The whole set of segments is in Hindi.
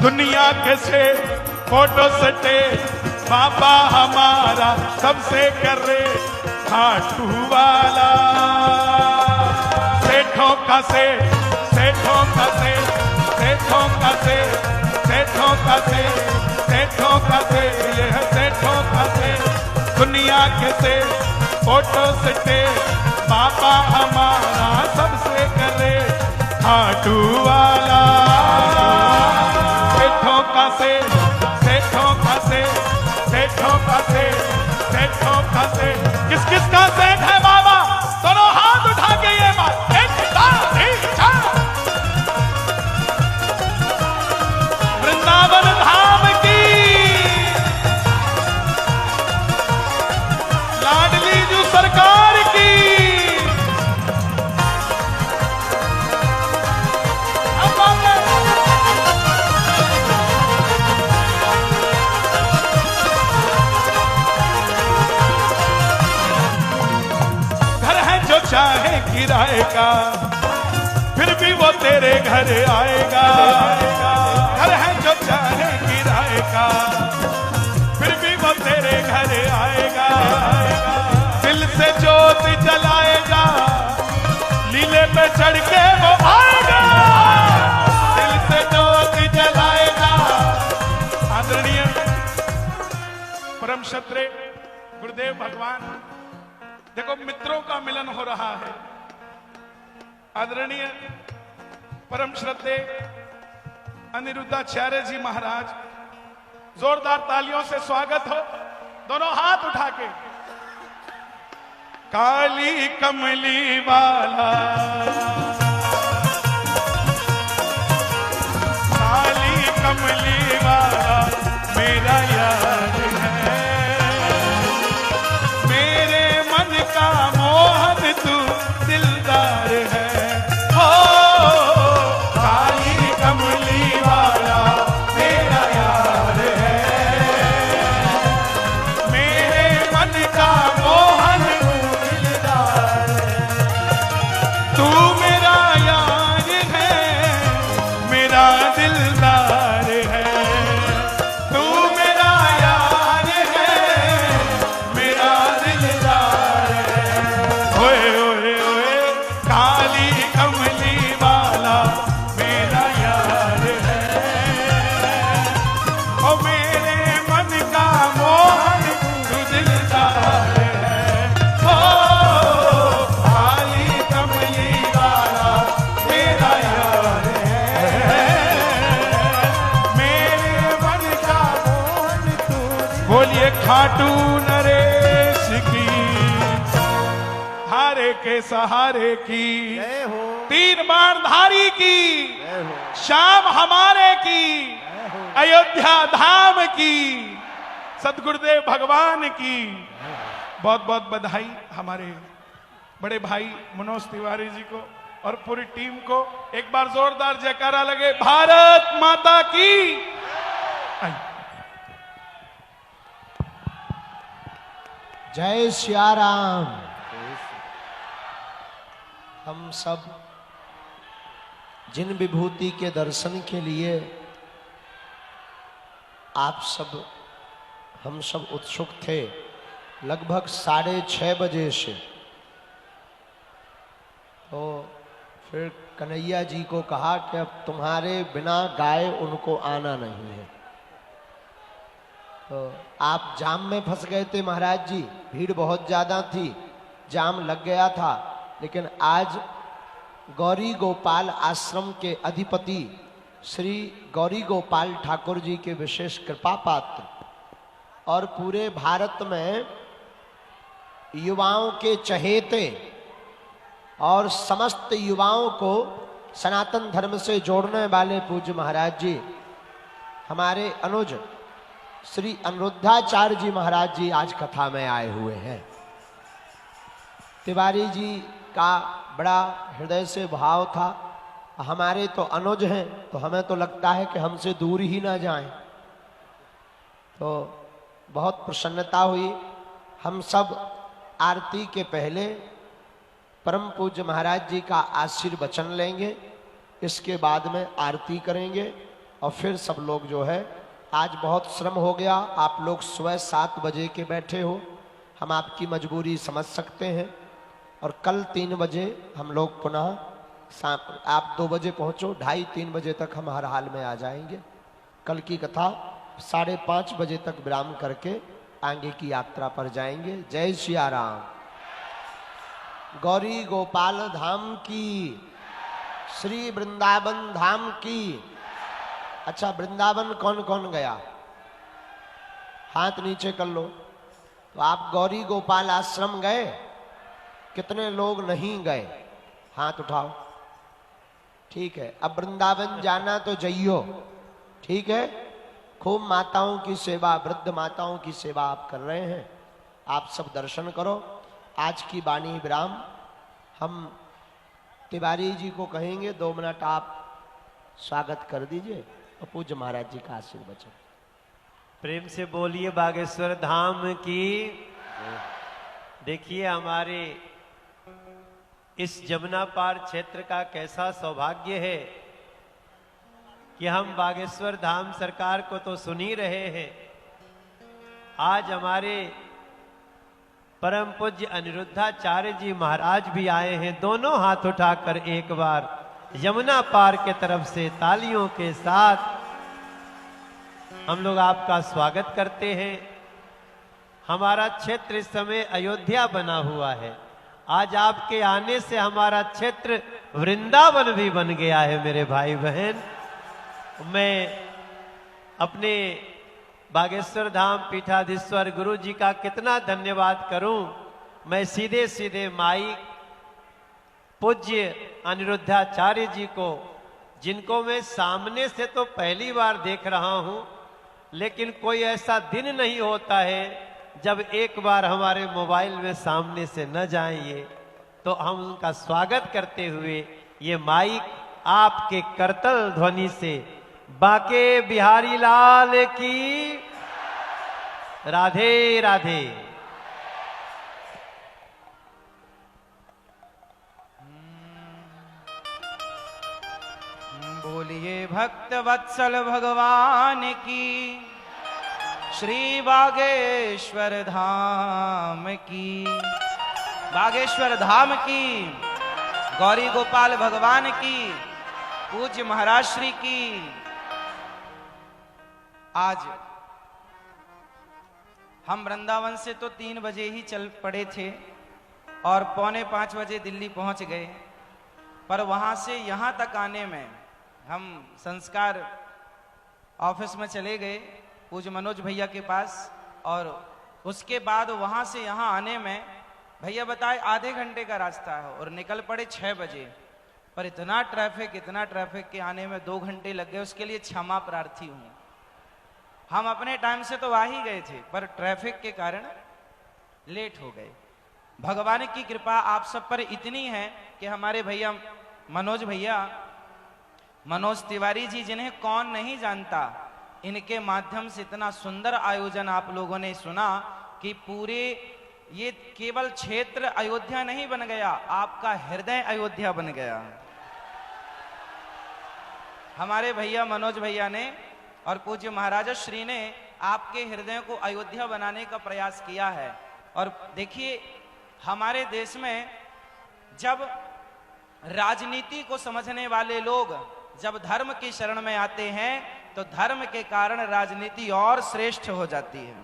दुनिया के से फोटो सटे बाबा हमारा सबसे कर रे खाटू वाला। सेठों का से, सेठों का से, सेठों का से, सेठों का से, सेठों का से, ये है सेठों का से। दुनिया के से फोटो सटे बाबा हमारा सबसे कर रे खाटू वाला। सेठों का से, सेठों का से, सेठों का से, सेठों का से। किस किस का सेठ है बाबा? दोनों हाथ उठा के ये बात एक वृंदावन धाम की लाडली जू सरकार की। चाहे किराए का फिर भी वो तेरे घर आएगा। घर है जो चाहे किराए का फिर भी वो तेरे घर आएगा। दिल से जोत जलाएगा लीले पे चढ़ के वो आएगा। दिल से जोत जलाएगा। आदरणीय परम क्षत्रिय गुरुदेव भगवान, देखो मित्रों का मिलन हो रहा है। आदरणीय परम श्रद्धेय अनिरुद्धाचार्य जी महाराज, जोरदार तालियों से स्वागत हो। दोनों हाथ उठा के। काली कमली वाला, काली कमली वाला मेरा यार है। मोहन तू दिलदार है। हो काली कमली वाला मेरा यार है। मेरे मन का मोहन तू दिलदार है। तू मेरा यार है, मेरा दिलदार है। तू मेरा यार है, मेरा दिलदार है। ओए ओए ओए काली कमली वाला मेरा यार है। ओ मेरे मन का मोहन तू दिलदार है। ओ काली कमली वाला मेरा यार है। मेरे मन का मोहन तू। बोलिए खाटू नरेश की, हारे के सहारे की, तीन बाणधारी की, श्याम हमारे की, अयोध्या धाम की, सदगुरुदेव भगवान की बहुत बहुत बधाई। हमारे बड़े भाई मनोज तिवारी जी को और पूरी टीम को एक बार जोरदार जयकारा लगे। भारत माता की। जय सिया राम। हम सब जिन विभूति के दर्शन के लिए आप सब हम सब उत्सुक थे, लगभग 6:30 बजे से, तो फिर कन्हैया जी को कहा कि अब तुम्हारे बिना गाए उनको आना नहीं है। तो आप जाम में फंस गए थे महाराज जी, भीड़ बहुत ज़्यादा थी, जाम लग गया था। लेकिन आज गौरी गोपाल आश्रम के अधिपति श्री गौरी गोपाल ठाकुर जी के विशेष कृपा पात्र और पूरे भारत में युवाओं के चहेते और समस्त युवाओं को सनातन धर्म से जोड़ने वाले पूज्य महाराज जी, हमारे अनुज श्री अनिरुद्धाचार्य जी महाराज जी आज कथा में आए हुए हैं। तिवारी जी का बड़ा हृदय से भाव था। हमारे तो अनुज हैं, तो हमें तो लगता है कि हमसे दूर ही ना जाएं। तो बहुत प्रसन्नता हुई। हम सब आरती के पहले परम पूज्य महाराज जी का आशीर्वचन लेंगे, इसके बाद में आरती करेंगे। और फिर सब लोग जो है, आज बहुत श्रम हो गया, आप लोग सुबह 7 बजे के बैठे हो, हम आपकी मजबूरी समझ सकते हैं। और कल 3 बजे हम लोग पुनः, आप 2 बजे पहुंचो, 2:30-3 बजे तक हम हर हाल में आ जाएंगे। कल की कथा 5:30 बजे तक विराम करके आगे की यात्रा पर जाएंगे। जय सिया राम। गौरी गोपाल धाम की, श्री वृंदावन धाम की। अच्छा, वृंदावन कौन कौन गया? हाथ नीचे कर लो। तो आप गौरी गोपाल आश्रम गए? कितने लोग नहीं गए? हाथ उठाओ। ठीक है, अब वृंदावन जाना तो जाइयो, ठीक है। खूब माताओं की सेवा, वृद्ध माताओं की सेवा आप कर रहे हैं, आप सब दर्शन करो। आज की वाणी विराम हम तिवारी जी को कहेंगे, 2 मिनट आप स्वागत कर दीजिए और पूज्य महाराज जी का आशीर्वचन। प्रेम से बोलिए बागेश्वर धाम की। देखिए हमारे इस जमुना पार क्षेत्र का कैसा सौभाग्य है कि हम बागेश्वर धाम सरकार को तो सुन ही रहे हैं, आज हमारे परम पूज्य अनिरुद्धाचार्य जी महाराज भी आए हैं। दोनों हाथ उठाकर एक बार यमुना पार के तरफ से तालियों के साथ हम लोग आपका स्वागत करते हैं। हमारा क्षेत्र इस समय अयोध्या बना हुआ है। आज आपके आने से हमारा क्षेत्र वृंदावन भी बन गया है। मेरे भाई बहन, मैं अपने बागेश्वर धाम पीठाधीश्वर गुरु जी का कितना धन्यवाद करूं। मैं सीधे सीधे माई पूज्य अनिरुद्धाचार्य जी को, जिनको मैं सामने से तो पहली बार देख रहा हूं, लेकिन कोई ऐसा दिन नहीं होता है जब एक बार हमारे मोबाइल में सामने से न जाएं ये, तो हम उनका स्वागत करते हुए ये माइक आपके करतल ध्वनि से बाके बिहारी लाल की राधे राधे। बोलिए भक्त वत्सल भगवान की, श्री बागेश्वर धाम की, बागेश्वर धाम की, गौरी गोपाल भगवान की, पूज्य महाराज श्री की। आज हम वृंदावन से तो 3 बजे ही चल पड़े थे और 4:45 बजे दिल्ली पहुंच गए, पर वहां से यहां तक आने में हम संस्कार ऑफिस में चले गए पूज्य मनोज भैया के पास, और उसके बाद वहां से यहां आने में भैया बताए आधे घंटे का रास्ता है और निकल पड़े 6 बजे। पर इतना ट्रैफिक के आने में 2 घंटे लग गए। उसके लिए क्षमा प्रार्थी हूं। हम अपने टाइम से तो आ ही गए थे, पर ट्रैफिक के कारण लेट हो गए। भगवान की कृपा आप सब पर इतनी है कि हमारे भैया मनोज तिवारी जी, जिन्हें कौन नहीं जानता, इनके माध्यम से इतना सुंदर आयोजन आप लोगों ने सुना कि पूरे ये केवल क्षेत्र अयोध्या नहीं बन गया, आपका हृदय अयोध्या बन गया। हमारे भैया मनोज भैया ने और पूज्य महाराज श्री ने आपके हृदय को अयोध्या बनाने का प्रयास किया है। और देखिए, हमारे देश में जब राजनीति को समझने वाले लोग जब धर्म की शरण में आते हैं, तो धर्म के कारण राजनीति और श्रेष्ठ हो जाती है।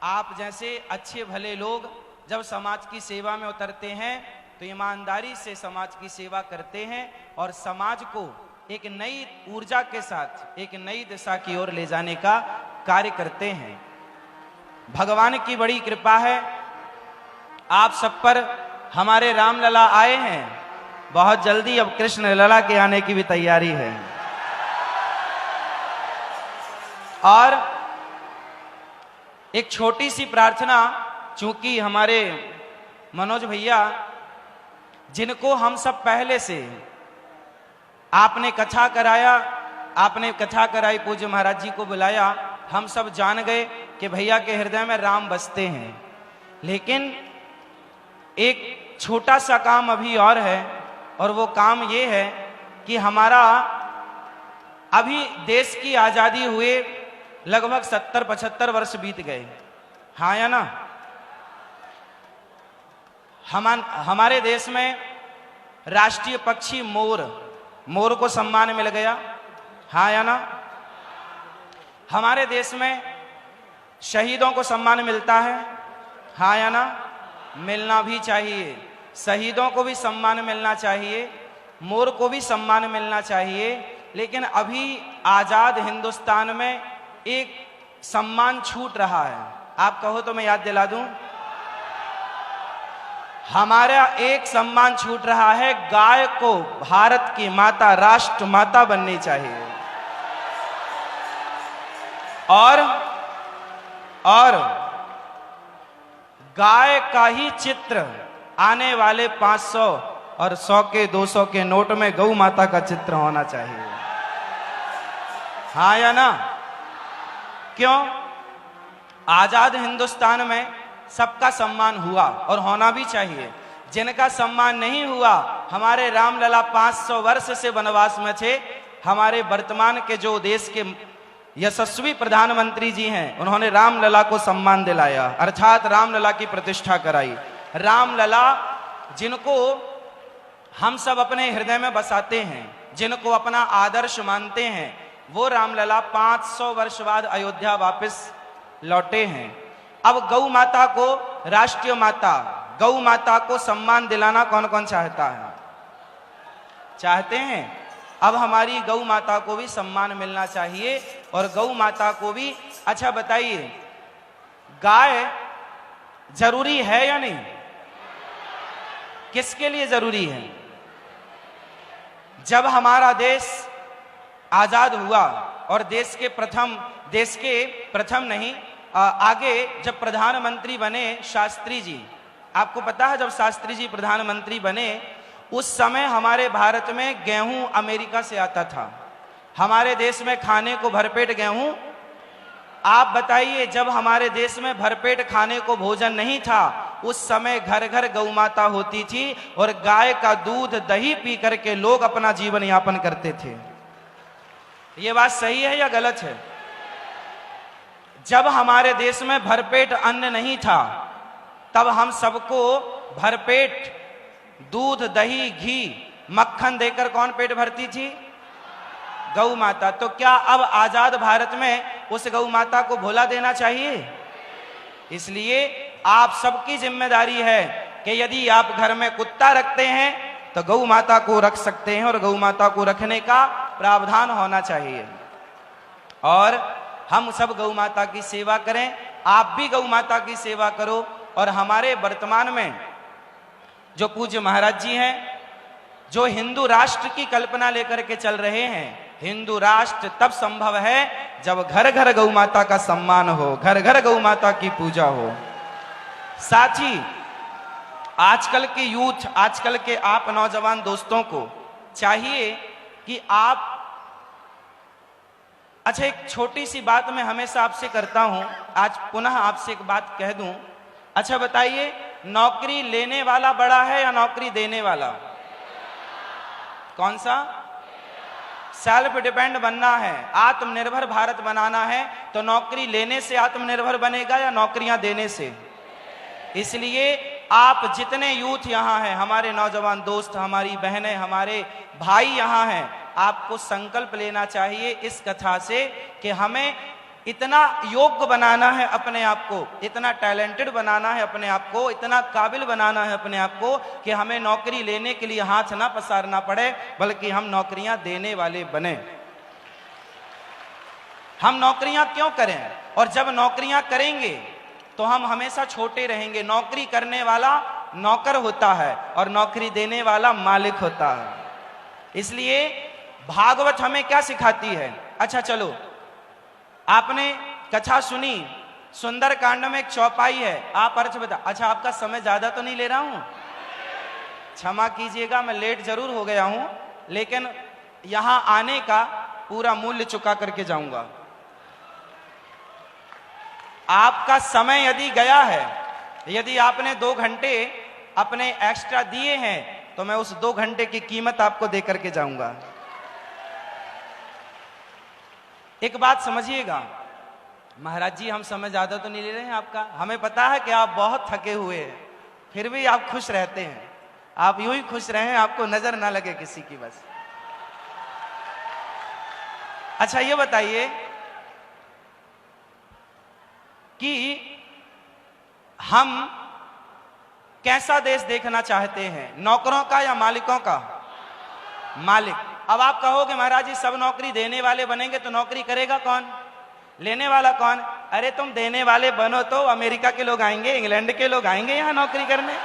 आप जैसे अच्छे भले लोग जब समाज की सेवा में उतरते हैं, तो ईमानदारी से समाज की सेवा करते हैं और समाज को एक नई ऊर्जा के साथ एक नई दिशा की ओर ले जाने का कार्य करते हैं। भगवान की बड़ी कृपा है, आप सब पर हमारे रामलला आए हैं। बहुत जल्दी अब कृष्ण लला के आने की भी तैयारी है। और एक छोटी सी प्रार्थना, चूंकि हमारे मनोज भैया, जिनको हम सब पहले से आपने कथा कराई, पूज्य महाराज जी को बुलाया, हम सब जान गए कि भैया के हृदय में राम बसते हैं। लेकिन एक छोटा सा काम अभी और है, और वो काम ये है कि हमारा अभी देश की आजादी हुए लगभग 70-75 वर्ष बीत गए, हाँ या ना? हमारे देश में राष्ट्रीय पक्षी मोर को सम्मान मिल गया, हाँ या ना? हमारे देश में शहीदों को सम्मान मिलता है, हाँ या ना? मिलना भी चाहिए, शहीदों को भी सम्मान मिलना चाहिए, मोर को भी सम्मान मिलना चाहिए। लेकिन अभी आजाद हिंदुस्तान में एक सम्मान छूट रहा है, आप कहो तो मैं याद दिला दूं। हमारा एक सम्मान छूट रहा है, गाय को भारत की माता, राष्ट्र माता बननी चाहिए। और गाय का ही चित्र आने वाले 500 और 100 के 200 के नोट में गौ माता का चित्र होना चाहिए, हाँ या ना? क्यों? आजाद हिंदुस्तान में सबका सम्मान हुआ और होना भी चाहिए। जिनका सम्मान नहीं हुआ, हमारे रामलला 500 वर्ष से वनवास में थे, हमारे वर्तमान के जो देश के यशस्वी प्रधानमंत्री जी हैं, उन्होंने रामलला को सम्मान दिलाया, अर्थात रामलला की प्रतिष्ठा कराई। रामलला जिनको हम सब अपने हृदय में बसाते हैं, जिनको अपना आदर्श मानते हैं, वो रामलला 500 वर्ष बाद अयोध्या वापस लौटे हैं। अब गौ माता को राष्ट्रीय माता, गौ माता को सम्मान दिलाना कौन कौन चाहता है? चाहते हैं। अब हमारी गौ माता को भी सम्मान मिलना चाहिए और गौ माता को भी। अच्छा बताइए, गाय जरूरी है या नहीं? किसके लिए जरूरी है? जब हमारा देश आजाद हुआ और देश के प्रथम नहीं, आगे जब प्रधानमंत्री बने शास्त्री जी, आपको पता है जब शास्त्री जी प्रधानमंत्री बने उस समय हमारे भारत में गेहूं अमेरिका से आता था, हमारे देश में खाने को भरपेट गेहूं। आप बताइए, जब हमारे देश में भरपेट खाने को भोजन नहीं था, उस समय घर घर गौ माता होती थी और गाय का दूध दही पी करके लोग अपना जीवन यापन करते थे। ये बात सही है या गलत है? जब हमारे देश में भरपेट अन्न नहीं था, तब हम सबको भरपेट दूध दही घी मक्खन देकर कौन पेट भरती थी? गौ माता। तो क्या अब आजाद भारत में उस गौ माता को भुला देना चाहिए? इसलिए आप सबकी जिम्मेदारी है कि यदि आप घर में कुत्ता रखते हैं तो गौ माता को रख सकते हैं और गौ माता को रखने का प्रावधान होना चाहिए। और हम सब गौ माता की सेवा करें, आप भी गौ माता की सेवा करो। और हमारे वर्तमान में जो पूज्य महाराज जी हैं, जो हिंदू राष्ट्र की कल्पना लेकर के चल रहे हैं, हिंदू राष्ट्र तब संभव है जब घर घर गौ माता का सम्मान हो, घर घर गौ माता की पूजा हो। साथ ही आजकल के यूथ, आजकल के आप नौजवान दोस्तों को चाहिए कि आप, अच्छा एक छोटी सी बात मैं हमेशा आपसे करता हूं, आज पुनः आपसे एक बात कह दूं। अच्छा बताइए, नौकरी लेने वाला बड़ा है या नौकरी देने वाला? कौन सा? सेल्फ डिपेंड बनना है, आत्मनिर्भर भारत बनाना है, तो नौकरी लेने से आत्मनिर्भर बनेगा या नौकरियां देने से? इसलिए आप जितने यूथ यहाँ हैं, हमारे नौजवान दोस्त, हमारी बहनें, हमारे भाई यहाँ हैं, आपको संकल्प लेना चाहिए इस कथा से कि हमें इतना योग्य बनाना है अपने आप को, इतना टैलेंटेड बनाना है अपने आप को, इतना काबिल बनाना है अपने आप को कि हमें नौकरी लेने के लिए हाथ ना पसारना पड़े, बल्कि हम नौकरियां देने वाले बने। हम नौकरियां क्यों करें? और जब नौकरियां करेंगे तो हम हमेशा छोटे रहेंगे। नौकरी करने वाला नौकर होता है और नौकरी देने वाला मालिक होता है। इसलिए भागवत हमें क्या सिखाती है? अच्छा चलो, आपने कथा सुनी, सुंदर कांड में एक चौपाई है, आप अर्थ बता। अच्छा आपका समय ज्यादा तो नहीं ले रहा हूं, क्षमा कीजिएगा, मैं लेट जरूर हो गया हूं, लेकिन यहां आने का पूरा मूल्य चुका करके जाऊंगा। आपका समय यदि गया है, यदि आपने 2 घंटे अपने एक्स्ट्रा दिए हैं, तो मैं उस 2 घंटे की कीमत आपको दे करके जाऊंगा। एक बात समझिएगा महाराज जी, हम समय ज्यादा तो नहीं ले रहे हैं आपका, हमें पता है कि आप बहुत थके हुए हैं, फिर भी आप खुश रहते हैं। आप यूं ही खुश रहें, आपको नजर ना लगे किसी की बस। अच्छा ये बताइए कि हम कैसा देश देखना चाहते हैं, नौकरों का या मालिकों का? मालिक। अब आप कहोगे महाराज जी सब नौकरी देने वाले बनेंगे तो नौकरी करेगा कौन, लेने वाला कौन? अरे तुम देने वाले बनो तो अमेरिका के लोग आएंगे, इंग्लैंड के लोग आएंगे यहां नौकरी करने।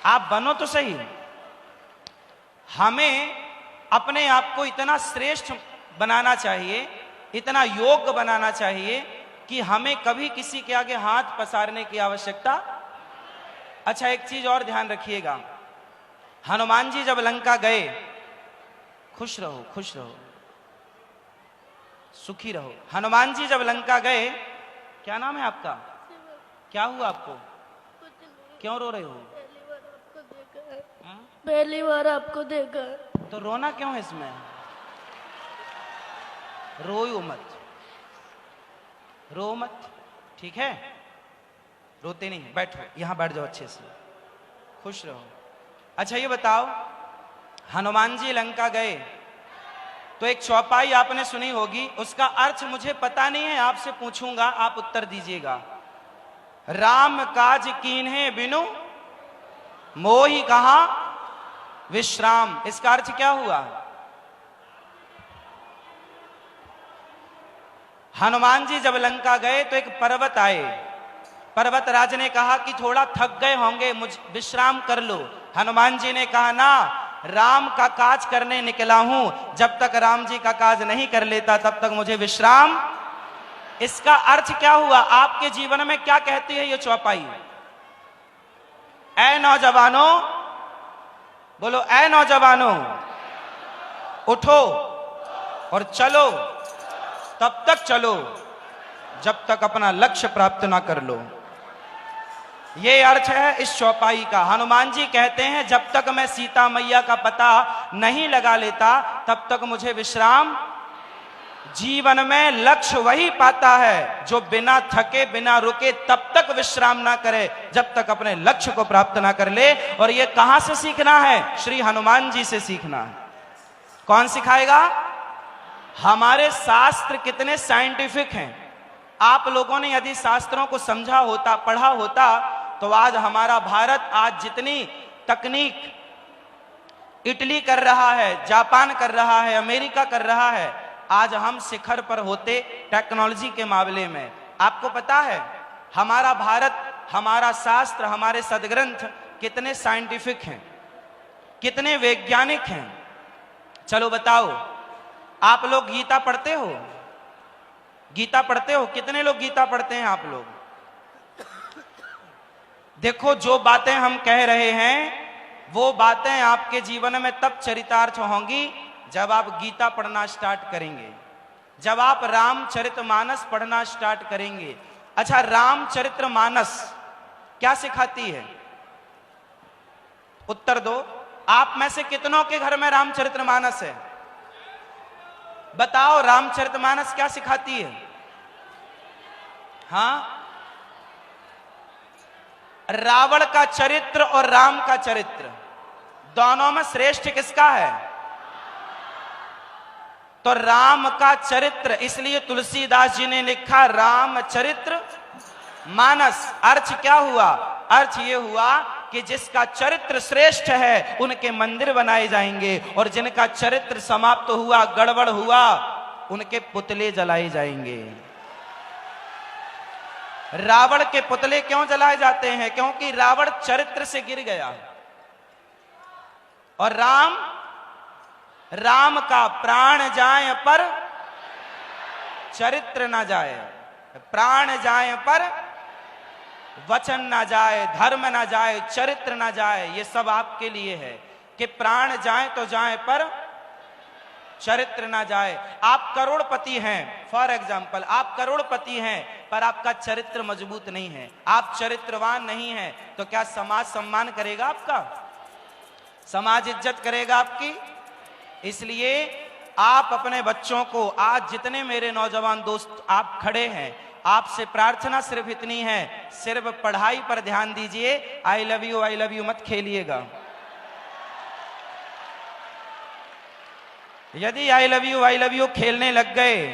आप बनो तो सही। हमें अपने आप को इतना श्रेष्ठ बनाना चाहिए, इतना योग्य बनाना चाहिए कि हमें कभी किसी के आगे हाथ पसारने की आवश्यकता। अच्छा एक चीज और ध्यान रखिएगा, हनुमान जी जब लंका गए, खुश रहो खुश रहो सुखी रहो, हनुमान जी जब लंका गए, क्या नाम है आपका? क्या हुआ आपको, क्यों रो रहे हो? पहली बार आपको देखा। तो रोना क्यों है इसमें? रोयो मत, रो मत, ठीक है? रोते नहीं, बैठो यहां बैठ जाओ अच्छे से, खुश रहो। अच्छा ये बताओ, हनुमान जी लंका गए तो एक चौपाई आपने सुनी होगी, उसका अर्थ मुझे पता नहीं है, आपसे पूछूंगा, आप उत्तर दीजिएगा। राम काज कीन्हे बिनु मोहि कहा विश्राम, इसका अर्थ क्या हुआ? हनुमान जी जब लंका गए तो एक पर्वत आए, पर्वत राज ने कहा कि थोड़ा थक गए होंगे, मुझ विश्राम कर लो। हनुमान जी ने कहा ना, राम का काज करने निकला हूं, जब तक राम जी का काज नहीं कर लेता तब तक मुझे विश्राम। इसका अर्थ क्या हुआ? आपके जीवन में क्या कहती है ये चौपाई? ऐ नौजवानों, बोलो ऐ नौजवानों, उठो और चलो, तब तक चलो जब तक अपना लक्ष्य प्राप्त ना कर लो। ये अर्थ है इस चौपाई का। हनुमान जी कहते हैं जब तक मैं सीता मैया का पता नहीं लगा लेता तब तक मुझे विश्राम। जीवन में लक्ष्य वही पाता है जो बिना थके बिना रुके तब तक विश्राम ना करे जब तक अपने लक्ष्य को प्राप्त ना कर ले। और ये कहां से सीखना है? श्री हनुमान जी से सीखना है। कौन सिखाएगा? हमारे शास्त्र कितने साइंटिफिक हैं। आप लोगों ने यदि शास्त्रों को समझा होता, पढ़ा होता, तो आज हमारा भारत आज जितनी तकनीक इटली कर रहा है, जापान कर रहा है, अमेरिका कर रहा है, आज हम शिखर पर होते टेक्नोलॉजी के मामले में। आपको पता है हमारा भारत, हमारा शास्त्र, हमारे सदग्रंथ कितने साइंटिफिक हैं, कितने वैज्ञानिक हैं। चलो बताओ, आप लोग गीता पढ़ते हो? गीता पढ़ते हो? कितने लोग गीता पढ़ते हैं आप लोग? देखो, जो बातें हम कह रहे हैं वो बातें आपके जीवन में तब चरितार्थ होंगी जब आप गीता पढ़ना स्टार्ट करेंगे, जब आप रामचरितमानस पढ़ना स्टार्ट करेंगे। अच्छा, रामचरितमानस क्या सिखाती है? उत्तर दो। आप में से कितनों के घर में रामचरितमानस है? बताओ, रामचरितमानस क्या सिखाती है? हाँ, रावण का चरित्र और राम का चरित्र दोनों में श्रेष्ठ किसका है? तो राम का चरित्र, इसलिए तुलसीदास जी ने लिखा रामचरित्र मानस। अर्थ क्या हुआ? अर्थ ये हुआ कि जिसका चरित्र श्रेष्ठ है उनके मंदिर बनाए जाएंगे और जिनका चरित्र समाप्त हुआ, गड़बड़ हुआ, उनके पुतले जलाए जाएंगे। रावण के पुतले क्यों जलाए जाते हैं? क्योंकि रावण चरित्र से गिर गया। और राम का प्राण जाए पर चरित्र ना जाए, प्राण जाए पर वचन ना जाए, धर्म ना जाए, चरित्र ना जाए। ये सब आपके लिए है कि प्राण जाए तो जाए पर चरित्र ना जाए। आप करोड़पति हैं, फॉर एग्जाम्पल आप करोड़पति हैं पर आपका चरित्र मजबूत नहीं है, आप चरित्रवान नहीं हैं, तो क्या समाज सम्मान करेगा आपका? समाज इज्जत करेगा आपकी? इसलिए आप अपने बच्चों को, आज जितने मेरे नौजवान दोस्त आप खड़े हैं, आपसे प्रार्थना सिर्फ इतनी है, सिर्फ पढ़ाई पर ध्यान दीजिए। आई लव यू मत खेलिएगा। यदि आई लव यू खेलने लग गए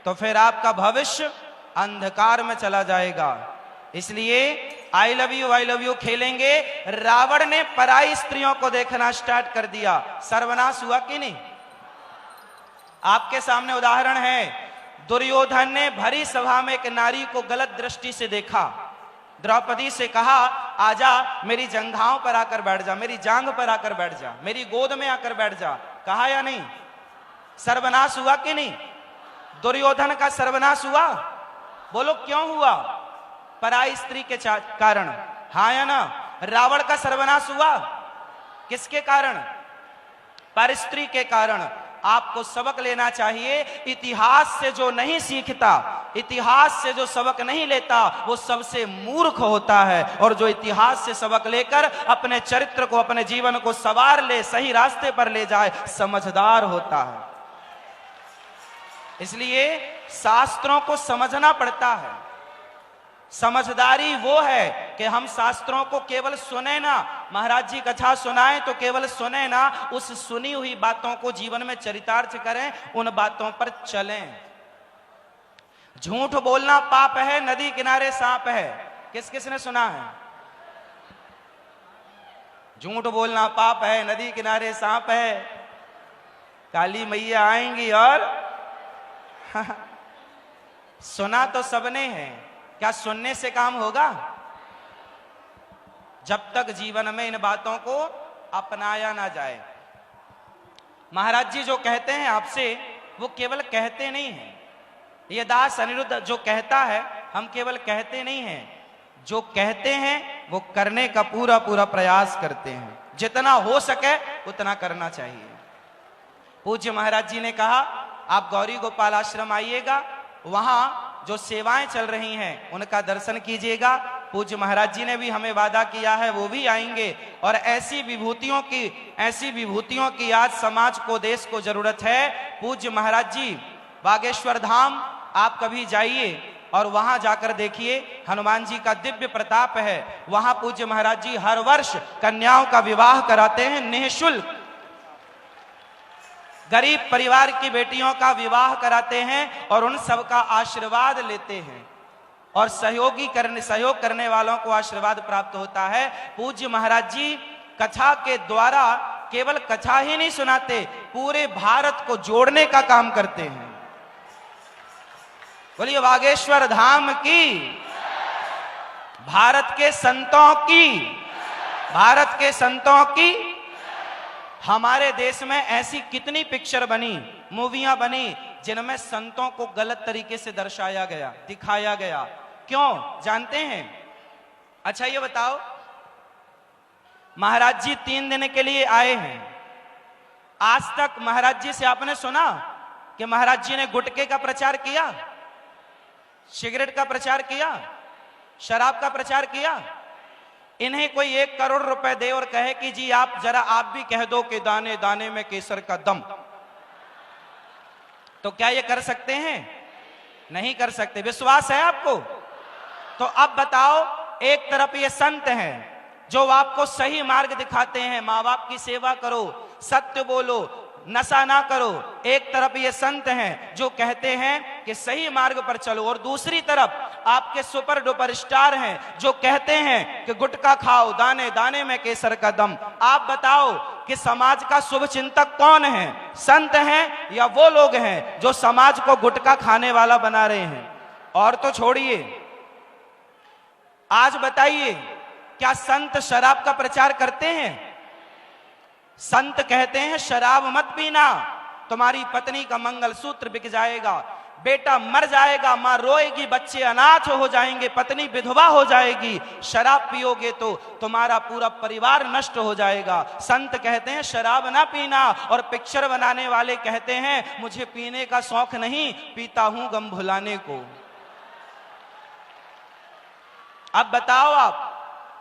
तो फिर आपका भविष्य अंधकार में चला जाएगा। इसलिए आई लव यू खेलेंगे। रावण ने पराई स्त्रियों को देखना स्टार्ट कर दिया, सर्वनाश हुआ कि नहीं? आपके सामने उदाहरण है, दुर्योधन ने भरी सभा में एक नारी को गलत दृष्टि से देखा। द्रौपदी से कहा, आजा मेरी जंघाओं पर आकर बैठ जा, मेरी जांघ पर आकर बैठ जा, मेरी गोद में आकर बैठ जा। कहा या नहीं? सर्वनाश हुआ कि नहीं? दुर्योधन का सर्वनाश हुआ। बोलो क्यों हुआ? पराई स्त्री के कारण। हाँ या ना? रावण का सर्वनाश हुआ किसके कारण? पर स्त्री के कारण। आपको सबक लेना चाहिए। इतिहास से जो नहीं सीखता, इतिहास से जो सबक नहीं लेता, वो सबसे मूर्ख होता है। और जो इतिहास से सबक लेकर अपने चरित्र को, अपने जीवन को संवार ले, सही रास्ते पर ले जाए, समझदार होता है। इसलिए शास्त्रों को समझना पड़ता है। समझदारी वो है कि हम शास्त्रों को केवल सुने ना, महाराज जी कथा सुनाए तो केवल सुने ना, उस सुनी हुई बातों को जीवन में चरितार्थ करें, उन बातों पर चलें। झूठ बोलना पाप है, नदी किनारे सांप है। किस किसने सुना है? झूठ बोलना पाप है, नदी किनारे सांप है, काली मैया आएंगी और सुना तो सबने है, क्या सुनने से काम होगा? जब तक जीवन में इन बातों को अपनाया ना जाए। महाराज जी जो कहते हैं आपसे, वो केवल कहते नहीं हैं। ये दास अनिरुद्ध जो कहता है, हम केवल कहते नहीं हैं, जो कहते हैं वो करने का पूरा पूरा प्रयास करते हैं। जितना हो सके उतना करना चाहिए। पूज्य महाराज जी ने कहा, आप गौरी गोपाल आश्रम आइएगा, वहां जो सेवाएं चल रही हैं उनका दर्शन कीजिएगा। पूज्य महाराज जी ने भी हमें वादा किया है, वो भी आएंगे। और ऐसी विभूतियों की आज समाज को, देश को जरूरत है। पूज्य महाराज जी बागेश्वर धाम आप कभी जाइए और वहां जाकर देखिए, हनुमान जी का दिव्य प्रताप है। वहां पूज्य महाराज जी हर वर्ष कन्याओं का विवाह कराते हैं निःशुल्क। गरीब परिवार की बेटियों का विवाह कराते हैं और उन सब का आशीर्वाद लेते हैं। और सहयोग करने वालों को आशीर्वाद प्राप्त होता है। पूज्य महाराज जी कथा के द्वारा केवल कथा ही नहीं सुनाते, पूरे भारत को जोड़ने का काम करते हैं। बोलिए बागेश्वर धाम की, भारत के संतों की। हमारे देश में ऐसी कितनी पिक्चर बनी, मूवियां बनी, जिनमें संतों को गलत तरीके से दर्शाया गया, दिखाया गया। क्यों जानते हैं? अच्छा ये बताओ, महाराज जी 3 दिन के लिए आए हैं। आज तक महाराज जी से आपने सुना कि महाराज जी ने गुटखे का प्रचार किया, सिगरेट का प्रचार किया, शराब का प्रचार किया? इन्हें कोई 1 करोड़ रुपए दे और कहे कि जी आप भी कह दो कि दाने दाने में केसर का दम, तो क्या ये कर सकते हैं? नहीं कर सकते। विश्वास है आपको? तो अब बताओ, एक तरफ ये संत हैं जो आपको सही मार्ग दिखाते हैं, माँ बाप की सेवा करो, सत्य बोलो, नशा ना करो। एक तरफ ये संत हैं जो कहते हैं कि सही मार्ग पर चलो, और दूसरी तरफ आपके सुपर डुपर स्टार हैं जो कहते हैं कि गुटखा खाओ, दाने दाने में केसर का दम। आप बताओ कि समाज का शुभ चिंतक कौन है? संत हैं या वो लोग हैं जो समाज को गुटखा खाने वाला बना रहे हैं? और तो छोड़िए, आज बताइए, क्या संत शराब का प्रचार करते हैं? संत कहते हैं शराब मत पीना, तुम्हारी पत्नी का मंगलसूत्र बिक जाएगा, बेटा मर जाएगा, मां रोएगी, बच्चे अनाथ हो जाएंगे, पत्नी विधवा हो जाएगी। शराब पियोगे तो तुम्हारा पूरा परिवार नष्ट हो जाएगा। संत कहते हैं शराब ना पीना, और पिक्चर बनाने वाले कहते हैं मुझे पीने का शौक नहीं, पीता हूं गम भुलाने को। अब बताओ आप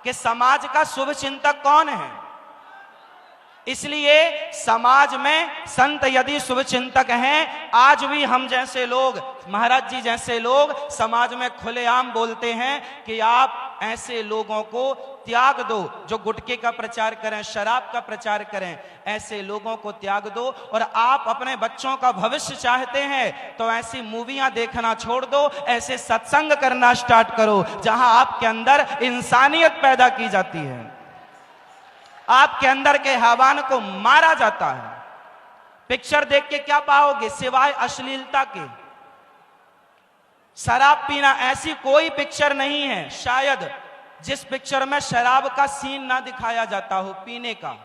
कि समाज का शुभ चिंतक कौन है? इसलिए समाज में संत यदि शुभ चिंतक हैं, आज भी हम जैसे लोग, महाराज जी जैसे लोग समाज में खुलेआम बोलते हैं कि आप ऐसे लोगों को त्याग दो जो गुटखे का प्रचार करें, शराब का प्रचार करें, ऐसे लोगों को त्याग दो। और आप अपने बच्चों का भविष्य चाहते हैं तो ऐसी मूवियां देखना छोड़ दो, ऐसे सत्संग करना स्टार्ट करो जहां आपके अंदर इंसानियत पैदा की जाती है, आपके अंदर के हैवान को मारा जाता है। पिक्चर देख के क्या पाओगे सिवाय अश्लीलता के? शराब पीना, ऐसी कोई पिक्चर नहीं है शायद जिस पिक्चर में शराब का सीन ना दिखाया जाता हो पीने का।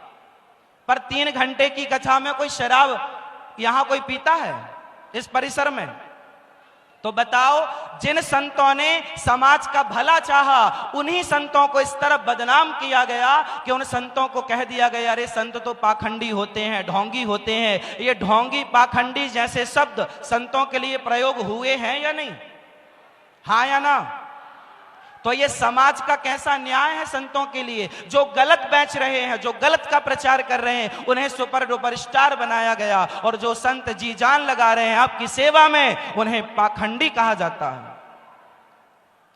पर 3 घंटे की कथा में कोई शराब यहां कोई पीता है इस परिसर में? तो बताओ, जिन संतों ने समाज का भला चाहा, उन्हीं संतों को इस तरह बदनाम किया गया कि उन संतों को कह दिया गया, अरे संत तो पाखंडी होते हैं, ढोंगी होते हैं। ये ढोंगी, पाखंडी जैसे शब्द संतों के लिए प्रयोग हुए हैं या नहीं? हाँ या ना? तो ये समाज का कैसा न्याय है संतों के लिए? जो गलत बेच रहे हैं, जो गलत का प्रचार कर रहे हैं, उन्हें सुपर डुपर स्टार बनाया गया, और जो संत जी जान लगा रहे हैं आपकी सेवा में, उन्हें पाखंडी कहा जाता है।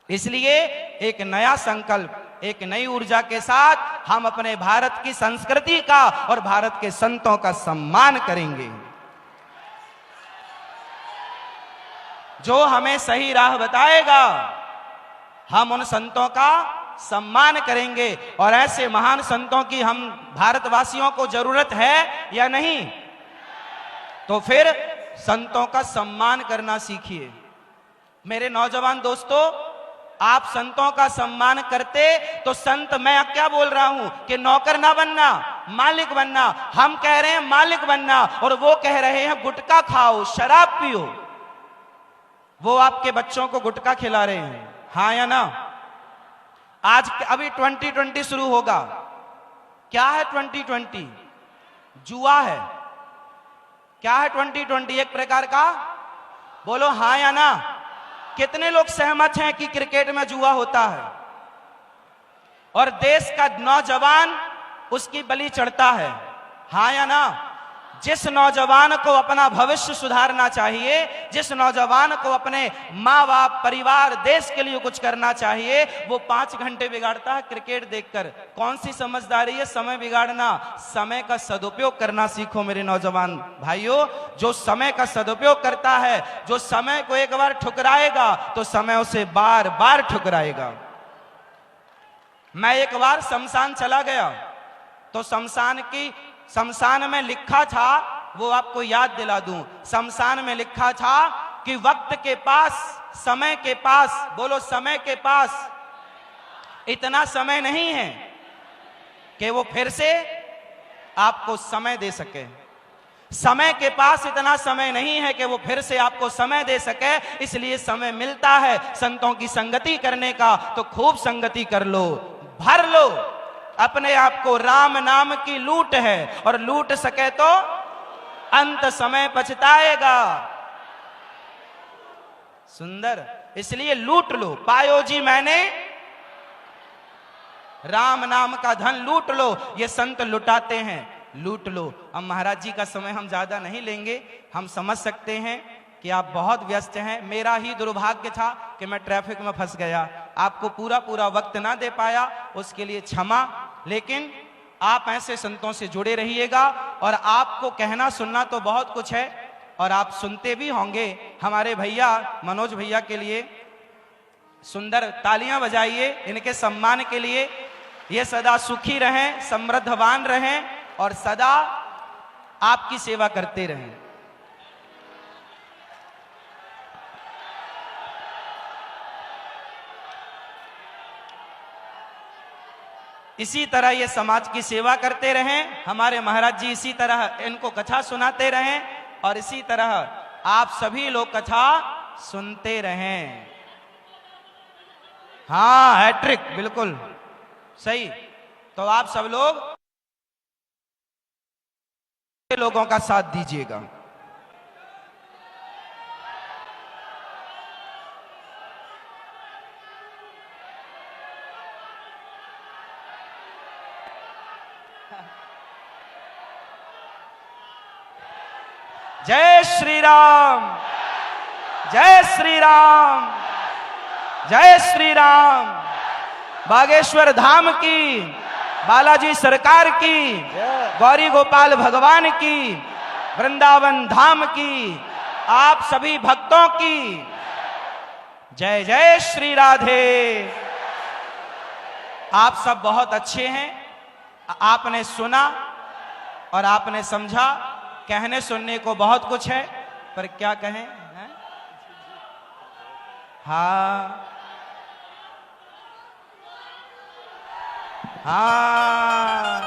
इसलिए एक नया संकल्प, एक नई ऊर्जा के साथ हम अपने भारत की संस्कृति का और भारत के संतों का सम्मान करेंगे। जो हमें सही राह बताएगा, हम उन संतों का सम्मान करेंगे। और ऐसे महान संतों की हम भारतवासियों को जरूरत है या नहीं? तो फिर संतों का सम्मान करना सीखिए। मेरे नौजवान दोस्तों, आप संतों का सम्मान करते तो संत, मैं क्या बोल रहा हूं कि नौकर ना बनना, मालिक बनना। हम कह रहे हैं मालिक बनना, और वो कह रहे हैं गुटखा खाओ, शराब पियो। वो आपके बच्चों को गुटखा खिला रहे हैं, हाँ या ना? आज अभी 2020 शुरू होगा। क्या है 2020? जुआ है। क्या है 2020? एक प्रकार का, बोलो हाँ या ना? कितने लोग सहमत हैं कि क्रिकेट में जुआ होता है और देश का नौजवान उसकी बलि चढ़ता है? हाँ या ना? जिस नौजवान को अपना भविष्य सुधारना चाहिए, जिस नौजवान को अपने माँ बाप, परिवार, देश के लिए कुछ करना चाहिए, वो 5 घंटे बिगाड़ता है क्रिकेट देखकर। कौन सी समझदारी है समय बिगाड़ना? समय का सदुपयोग करना सीखो मेरे नौजवान भाइयों। जो समय का सदुपयोग करता है, जो समय को एक बार ठुकराएगा तो समय उसे बार बार ठुकराएगा। मैं एक बार शमशान चला गया तो शमशान में लिखा था, वो आपको याद दिला दूं, शमशान में लिखा था कि वक्त के पास, समय के पास, बोलो समय के पास इतना समय नहीं है कि वो फिर से आपको समय दे सके। समय के पास इतना समय नहीं है कि वो फिर से आपको समय दे सके। इसलिए समय मिलता है संतों की संगति करने का, तो खूब संगति कर लो, भर लो अपने आप को। राम नाम की लूट है, और लूट सके तो अंत समय पछताएगा। सुंदर, इसलिए लूट लो। पायो जी मैंने राम नाम का धन लूट लो। ये संत लुटाते हैं, लूट लो। अब महाराज जी का समय हम ज्यादा नहीं लेंगे। हम समझ सकते हैं कि आप बहुत व्यस्त हैं। मेरा ही दुर्भाग्य था कि मैं ट्रैफिक में फंस गया, आपको पूरा वक्त ना दे पाया, उसके लिए क्षमा। लेकिन आप ऐसे संतों से जुड़े रहिएगा, और आपको कहना सुनना तो बहुत कुछ है, और आप सुनते भी होंगे। हमारे भैया मनोज भैया के लिए सुंदर तालियां बजाइए इनके सम्मान के लिए। ये सदा सुखी रहें, समृद्धवान रहें, और सदा आपकी सेवा करते रहें। इसी तरह ये समाज की सेवा करते रहें। हमारे महाराज जी इसी तरह इनको कथा सुनाते रहें, और इसी तरह आप सभी लोग कथा सुनते रहें। हाँ, हैट्रिक, बिल्कुल सही। तो आप सब लोगों का साथ दीजिएगा। जय श्री राम, जय श्री राम, जय श्री राम। बागेश्वर धाम की, बालाजी सरकार की, गौरी गोपाल भगवान की, वृंदावन धाम की, आप सभी भक्तों की जय जय श्री राधे। आप सब बहुत अच्छे हैं, आपने सुना और आपने समझा। कहने सुनने को बहुत कुछ है, पर क्या कहें हैं? हाँ हाँ,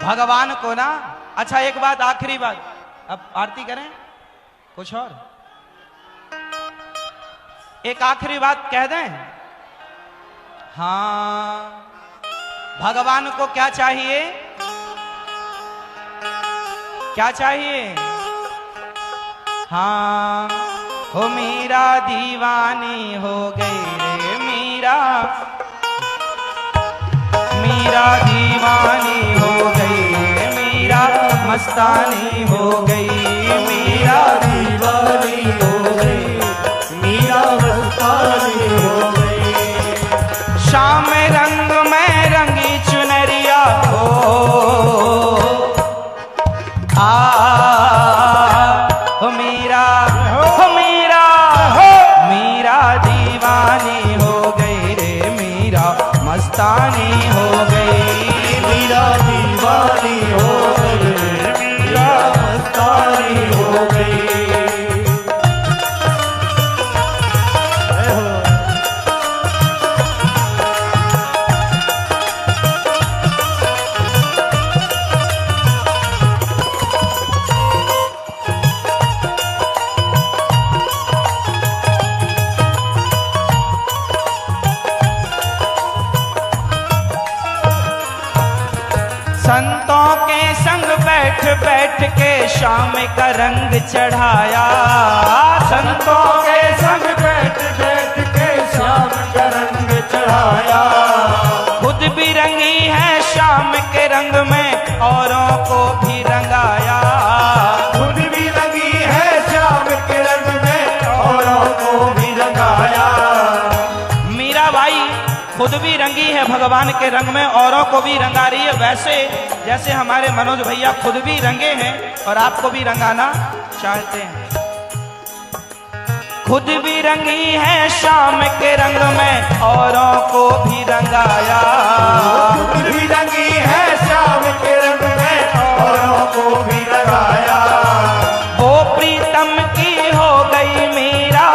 भगवान को ना। अच्छा एक बात, आखिरी बात, अब आरती करें कुछ और, एक आखिरी बात कह दें। हाँ, भगवान को क्या चाहिए? क्या चाहिए? हाँ, हो मीरा दीवानी हो गई रे मीरा, मीरा दीवानी हो गई रे मीरा, मस्तानी हो गई, मीरा दीवानी हो गई, मीरा मस्तानी हो गई। शाम रंग में रंगी चुनरिया हो मीरा, हो मीरा, मीरा दीवानी हो गई रे मीरा, मस्तानी हो गई, मीरा दीवानी हो गई रे मीरा, मस्तानी हो गई। संतों के संग बैठ बैठ के शाम का रंग चढ़ाया, संतों के संग बैठ बैठ के शाम का रंग चढ़ाया। खुद भी रंगी है शाम के रंग में, औरों को भी रंगाया, खुद भी रंगी है शाम के रंग में, औरों को भी रंगाया। मीराबाई खुद भी रंगी है भगवान के रंग में, औरों को भी रंगा रही है। वैसे जैसे हमारे मनोज भैया खुद भी रंगे हैं और आपको भी रंगाना चाहते हैं। खुद भी रंगी है शाम के रंग में, औरों को भी रंगाया, खुद भी रंगी है शाम के रंग में, औरों को भी रंगाया। वो प्रीतम की हो गई मीरा,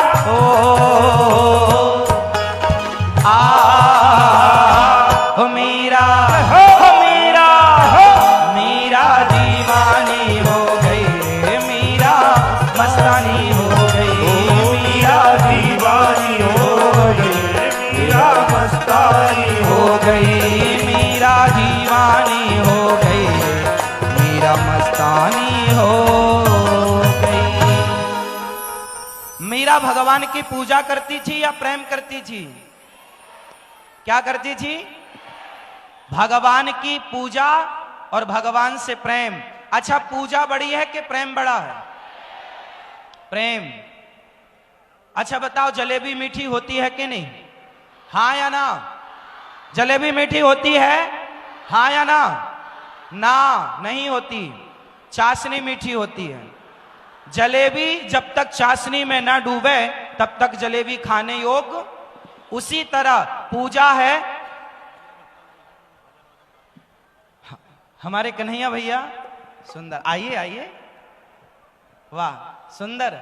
मीरा, हो मीरा, मीरा दीवानी हो गई रे मीरा, मस्तानी हो गई, मीरा दीवानी हो गई, मीरा मस्तानी हो गई, मीरा दीवानी हो गई, मीरा मस्तानी हो गई। मीरा भगवान की पूजा करती थी या प्रेम करती थी? क्या करती थी? भगवान की पूजा और भगवान से प्रेम। अच्छा, पूजा बड़ी है कि प्रेम बड़ा है? प्रेम। अच्छा बताओ, जलेबी मीठी होती है कि नहीं? हाँ या ना? जलेबी मीठी होती है? हाँ या ना? ना, नहीं होती। चाशनी मीठी होती है। जलेबी जब तक चाशनी में ना डूबे तब तक जलेबी खाने योग्य। उसी तरह पूजा है। हमारे कन्हैया भैया सुंदर, आइए आइए, वाह सुंदर,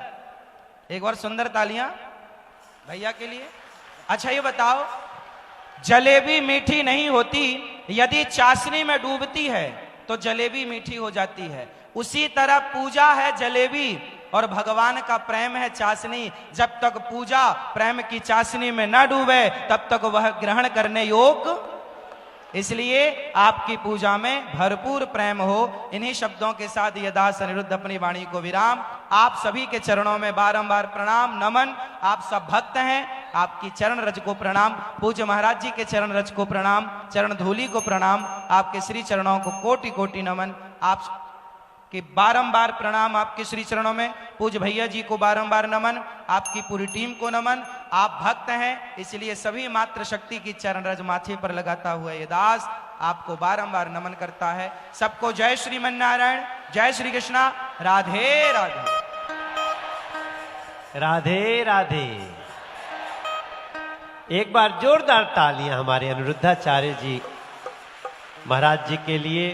एक बार सुंदर तालियां भैया के लिए। अच्छा ये बताओ, जलेबी मीठी नहीं होती, यदि चाशनी में डूबती है तो जलेबी मीठी हो जाती है। उसी तरह पूजा है जलेबी और भगवान का प्रेम है चाशनी। जब तक पूजा प्रेम की चाशनी में न डूबे तब तक वह ग्रहण करने योग्य। इसलिए आपकी पूजा में भरपूर प्रेम हो। इन्हीं शब्दों के साथ यदास अनिरुद्ध अपनी वाणी को विराम। आप सभी के चरणों में बारंबार प्रणाम नमन। आप सब भक्त हैं, आपकी चरण रज को प्रणाम। पूज्य महाराज जी के चरण रज को प्रणाम, चरण धूलि को प्रणाम। आपके श्री चरणों को कोटि कोटि नमन। आप कि बारंबार प्रणाम आपके श्री चरणों में, पूज्य भैया जी को बारंबार नमन, आपकी पूरी टीम को नमन। आप भक्त हैं इसलिए सभी मात्र शक्ति की चरण रज माथे पर लगाता हुआ ये दास आपको बारंबार नमन करता है। सबको जय श्रीमन नारायण, जय श्री कृष्णा, राधे राधे। राधे राधे। एक बार जोरदार तालियां हमारे अनिरुद्धाचार्य जी महाराज जी के लिए।